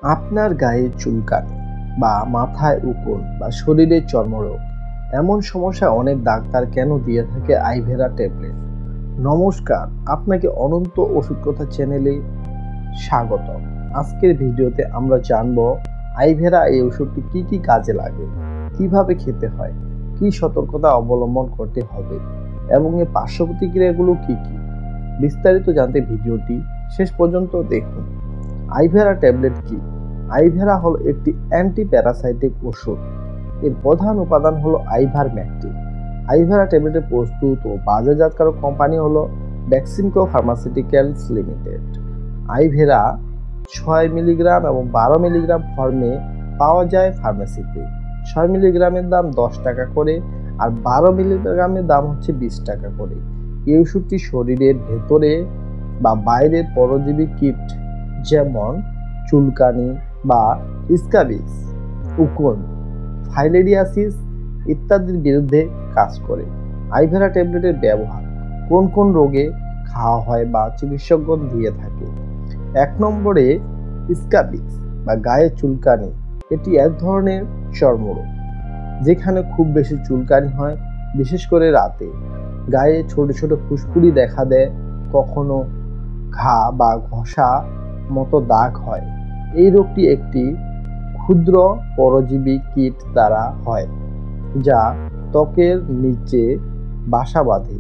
আপনার গায়ে চুলকানি বা মাথায় উকুন বা শরীরে চর্মরোগ এমন সমস্যা অনেক ডাক্তার কেন দিয়ে থাকে আইভেরা ট্যাবলেট। নমস্কার, আপনাকে অনন্ত ওষুধ কথা চ্যানেলে স্বাগত। আজকের ভিডিওতে আমরা জানব আইভেরা এই ওষুধটি কি কি কাজে লাগে, কিভাবে খেতে হয়, কি সতর্কতা অবলম্বন করতে হবে এবং এর পার্শ্ব প্রতিক্রিয়াগুলো কি কি। বিস্তারিত জানতে ভিডিওটি শেষ পর্যন্ত দেখুন। আইভেরা ট্যাবলেট কি? আইভেরা হলো একটি অ্যান্টি প্যারাসাইটিক ওষুধ। এর প্রধান উপাদান হলো আইভারমেকটিন। আইভেরা ট্যাবলেটের প্রস্তুত ও বাজারজাতকারক কোম্পানি হলো বেক্সিমকো ফার্মাসিউটিক্যালস লিমিটেড। আইভেরা 6 মিলিগ্রাম এবং 12 মিলিগ্রাম ফর্মে পাওয়া যায় ফার্মেসিতে। 6 মিলিগ্রামের দাম 10 টাকা করে আর 12 মিলিগ্রামের দাম হচ্ছে 20 টাকা করে। এই ওষুধটি শরীরের ভেতরে বা বাইরের পরজীবী কীট যেমন চুলকানি বা স্ক্যাবিস, উকুন, ফাইলেরিয়াসিস ইত্যাদির বিরুদ্ধে কাজ করে। আইভেরা ট্যাবলেটের ব্যবহার কোন কোন রোগে খাওয়া হয় বা চিকিৎসকগণ দিয়ে থাকে। 1 নম্বরে স্ক্যাবিস বা গায়ে চুলকানি। এটি এক ধরনের চর্মরোগ যেখানে খুব বেশি চুলকানি হয়, বিশেষ করে রাতে। গায়ে ছোট ছোট ফুসকুড়ি দেখা দেয়, কখনো ঘা বা ঘষা মতো দাগ হয়। এই রোগটি একটি ক্ষুদ্র পরজীবী কীট দ্বারা হয় যা ত্বকের নিচে বাসা বাঁধে।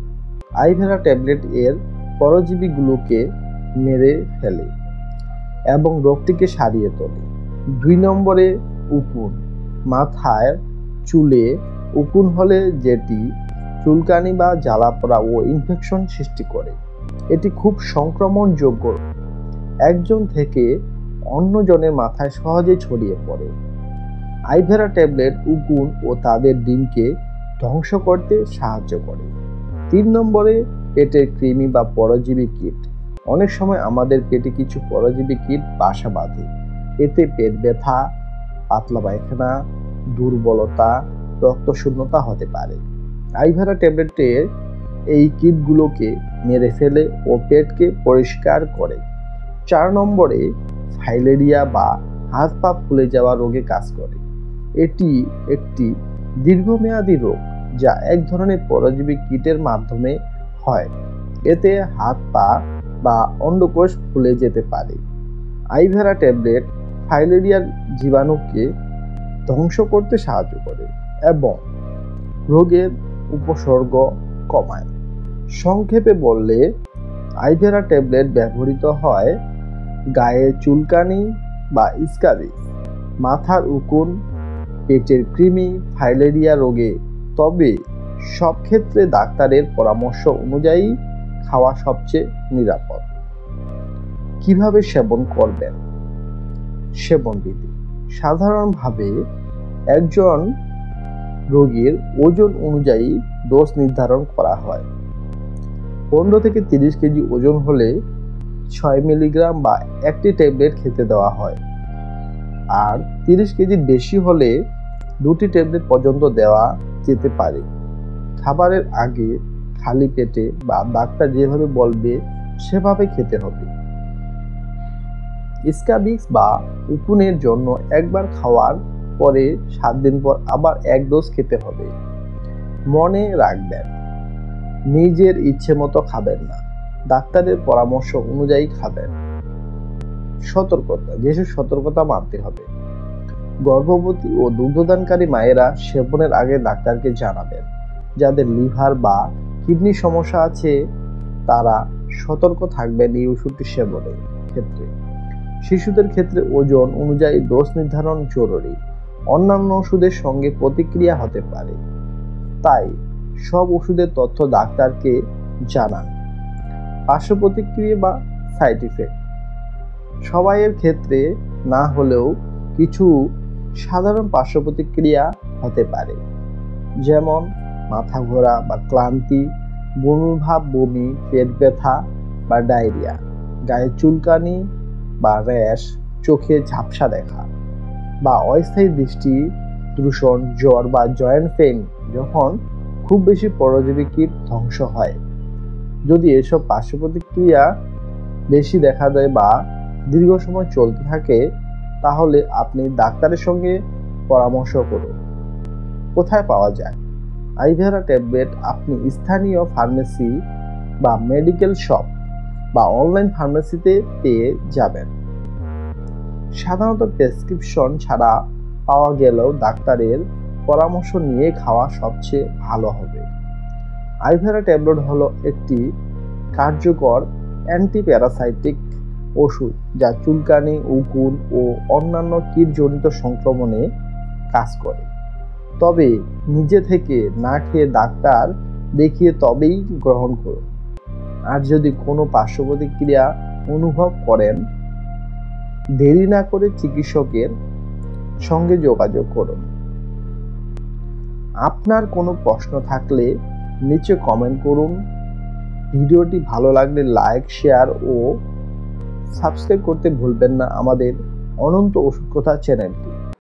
আইভেরা ট্যাবলেট এর পরজীবীগুলোকে মেরে ফেলে এবং রোগটিকে সারিয়ে তোলে। 2 নম্বরে উকুন। মাথায় চুলে উকুন হলে যেটি চুলকানি বা জ্বালাপোড়া ও ইনফেকশন সৃষ্টি করে। এটি খুব সংক্রমণযোগ্য, একজন থেকে অন্যজনের মাথায় সহজে ছড়িয়ে পড়ে। আইভেরা ট্যাবলেট উকুন ও তাদের ডিমকে ধ্বংস করতে সাহায্য করে। 3 নম্বরে পেটের কৃমি বা পরজীবী কীট। অনেক সময় আমাদের পেটে কিছু পরজীবী কীট বাসা বাঁধে। এতে পেট ব্যথা, পাতলা পায়খানা, দুর্বলতা, রক্তশূন্যতা হতে পারে। আইভেরা ট্যাবলেটের এই কীটগুলোকে মেরে ফেলে ও পেটকে পরিষ্কার করে। 4 নম্বরে ফাইলেরিয়া বা হাত পা ফুলে যাওয়া রোগে কাজ করে। এটি একটি দীর্ঘমেয়াদী রোগ যা এক ধরনের পরজীবী কীটের মাধ্যমে হয়। এতে হাত পা বা অন্ডকোষ ফুলে যেতে পারে। আইভেরা ট্যাবলেট ফাইলেরিয়ার জীবাণুকে ধ্বংস করতে সাহায্য করে এবং রোগের উপসর্গ কমায়। সংক্ষেপে বললে আইভেরা ট্যাবলেট ব্যবহৃত হয় গায়ে চুলকানি বা স্ক্যাবিস, মাথার উকুন, পেটের কৃমি, ফাইলেরিয়া রোগে। তবে সব ক্ষেত্রে ডাক্তারের পরামর্শ অনুযায়ী খাওয়া সবচেয়ে নিরাপদ। কিভাবে সেবন করবেন? সেবন বিধি সাধারণভাবে একজন রোগীর ওজন অনুযায়ী ডোজ নির্ধারণ করা হয়। 15 থেকে 30 কেজি ওজন হলে 6 মিলিগ্রাম বা একটি ট্যাবলেট খেতে দেওয়া হয়, আর 30 কেজির বেশি হলে 2টি ট্যাবলেট পর্যন্ত দেওয়া যেতে পারে। খাবারের আগে খালি পেটে বা ডাক্তার যেভাবে বলবে সেভাবে খেতে হবে। স্ক্যাবিস বা উকুনের জন্য একবার খাওয়ার পরে 7 দিন পর আবার 1 ডোজ খেতে হবে। মনে রাখবেন, নিজের ইচ্ছে মতো খাবেন না, ডাক্তারের পরামর্শ অনুযায়ী খাবেন। সতর্কতা, যেসব সতর্কতা মানতে হবে। গর্ভবতী ও দুগ্ধদানকারী মায়েরা সেবনের আগে ডাক্তারকে জানাবেন। যাদের লিভার বা কিডনি সমস্যা আছে তারা সতর্ক থাকবেন এই ওষুধটি সেবনের ক্ষেত্রে। শিশুদের ক্ষেত্রে ওজন অনুযায়ী ডোজ নির্ধারণ জরুরি। অন্যান্য ওষুধের সঙ্গে প্রতিক্রিয়া হতে পারে, তাই সব ওষুধের তথ্য ডাক্তারকে জানান। পার্শ্ব প্রতিক্রিয়া বা সাইড ইফেক্ট সবাইয়ের ক্ষেত্রে না হলেও কিছু সাধারণ পার্শ্ব প্রতিক্রিয়া হতে পারে, যেমন মাথা ঘোরা বা ক্লান্তি, বমিভাব, বমি, পেট ব্যথা বা ডায়রিয়া, গায়ে চুলকানি বা র্যাশ, চোখে ঝাপসা দেখা বা অস্থায়ী দৃষ্টি দূষণ, জ্বর বা জয়েন্ট পেইন যখন খুব বেশি পরজীবী কীট ধ্বংস হয়। যদি এসব পার্শ্ব প্রতিক্রিয়া বেশি দেখা দেয় বা দীর্ঘ সময় চলতে থাকে তাহলে আপনি ডাক্তারের সঙ্গে পরামর্শ করুন। কোথায় পাওয়া যায়? আইভেরা ট্যাবলেট আপনি স্থানীয় ফার্মেসি বা মেডিকেল শপ বা অনলাইন ফার্মেসিতে পেয়ে যাবেন। সাধারণত প্রেসক্রিপশন ছাড়া পাওয়া গেলেও ডাক্তারের পরামর্শ নিয়ে খাওয়া সবচেয়ে ভালো হবে। আইভেরা ট্যাবলেট হলো একটি কার্যকর অ্যান্টিপ্যারাসাইটিক ওষুধ যা চুলকানি, উকুন ও অন্যান্য কীটজনিত সংক্রমণে কাজ করে। তবে নিজে থেকে না খেয়ে ডাক্তার দেখিয়ে তবেই গ্রহণ করুন। আর যদি কোনো পার্শ্ব প্রতিক্রিয়া অনুভব করেন, দেরি না করে চিকিৎসকের সঙ্গে যোগাযোগ করুন। আপনার কোনো প্রশ্ন থাকলে নিচে কমেন্ট করুন। ভিডিওটি ভালো লাগলে লাইক, শেয়ার ও সাবস্ক্রাইব করতে ভুলবেন না আমাদের অনন্ত ওষুধ কথা চ্যানেলটি।